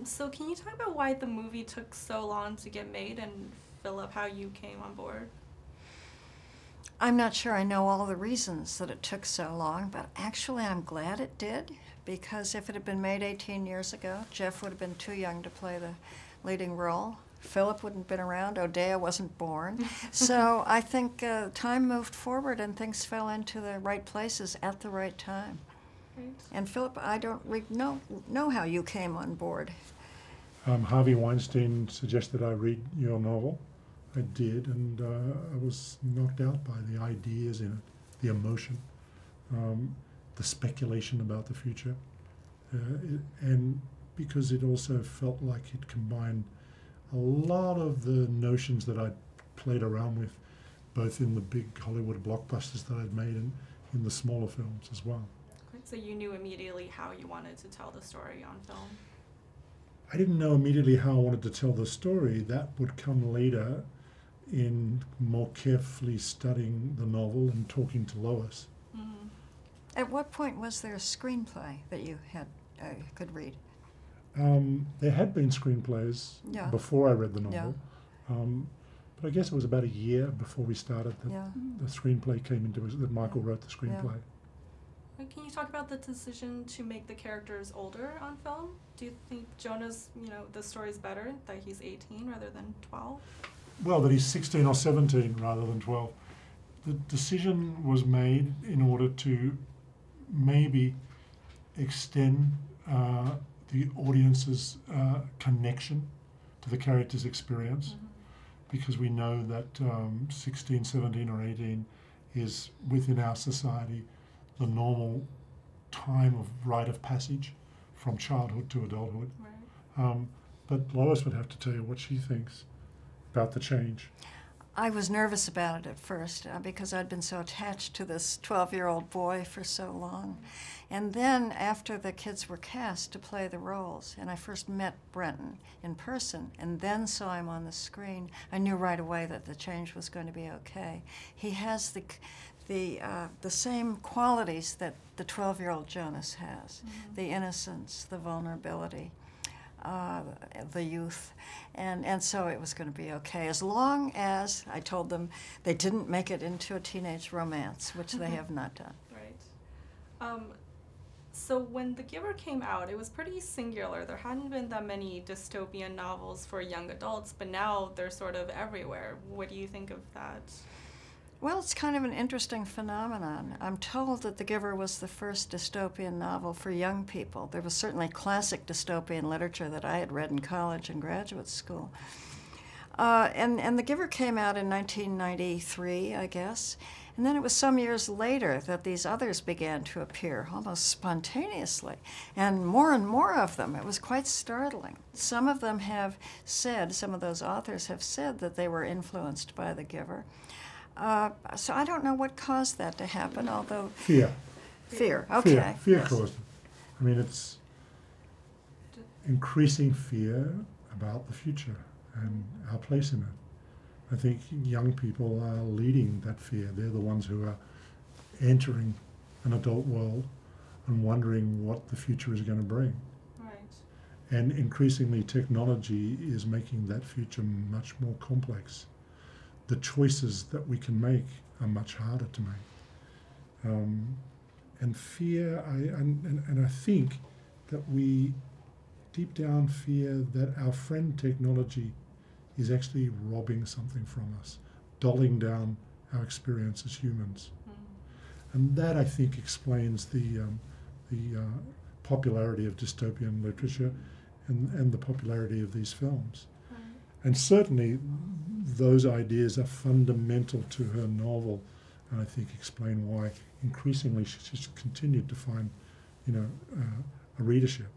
So can you talk about why the movie took so long to get made, and Philip, how you came on board? I'm not sure I know all the reasons that it took so long, but actually I'm glad it did, because if it had been made 18 years ago, Jeff would have been too young to play the leading role. Philip wouldn't have been around. Odeya wasn't born. So I think time moved forward and things fell into the right places at the right time. Right. And Philip, I don't know how you came on board. Harvey Weinstein suggested I read your novel. I did, and I was knocked out by the ideas in it, the emotion, the speculation about the future, and because it also felt like it combined a lot of the notions that I'd played around with, both in the big Hollywood blockbusters that I'd made and in the smaller films as well. So you knew immediately how you wanted to tell the story on film? I didn't know immediately how I wanted to tell the story. That would come later in more carefully studying the novel and talking to Lois. Mm-hmm. At what point was there a screenplay that you had could read? There had been screenplays before I read the novel, but I guess it was about a year before we started that the screenplay came into it, that Michael wrote the screenplay. Can you talk about the decision to make the characters older on film? Do you think Jonas, the story's better that he's 18 rather than 12? Well, that he's 16 or 17 rather than 12. The decision was made in order to maybe extend the audience's connection to the character's experience, because we know that 16, 17 or 18 is within our society the normal time of rite of passage from childhood to adulthood. Right. But Lois would have to tell you what she thinks about the change. I was nervous about it at first because I'd been so attached to this 12-year-old boy for so long. And then after the kids were cast to play the roles, and I first met Brenton in person and then saw him on the screen, I knew right away that the change was going to be okay. He has the same qualities that the 12-year-old Jonas has, the innocence, the vulnerability, the youth, and so it was going to be okay, as long as I told them they didn't make it into a teenage romance, which they have not done. Right. So when The Giver came out, it was pretty singular. There hadn't been that many dystopian novels for young adults, but now they're sort of everywhere. What do you think of that? Well, it's kind of an interesting phenomenon. I'm told that The Giver was the first dystopian novel for young people. There was certainly classic dystopian literature that I had read in college and graduate school. And The Giver came out in 1993, I guess. And then it was some years later that these others began to appear, almost spontaneously, and more of them. It was quite startling. Some of them have said, some of those authors have said that they were influenced by The Giver. So I don't know what caused that to happen, although... Fear. Fear, okay. Fear caused it. I mean, it's increasing fear about the future and our place in it. I think young people are leading that fear. They're the ones who are entering an adult world and wondering what the future is going to bring. Right. And increasingly, technology is making that future much more complex. The choices that we can make are much harder to make. And fear, and I think that we deep down fear that our friend technology is actually robbing something from us, dulling down our experience as humans. And that, I think, explains the popularity of dystopian literature and the popularity of these films. And certainly those ideas are fundamental to her novel, and I think explain why increasingly she's continued to find, a readership.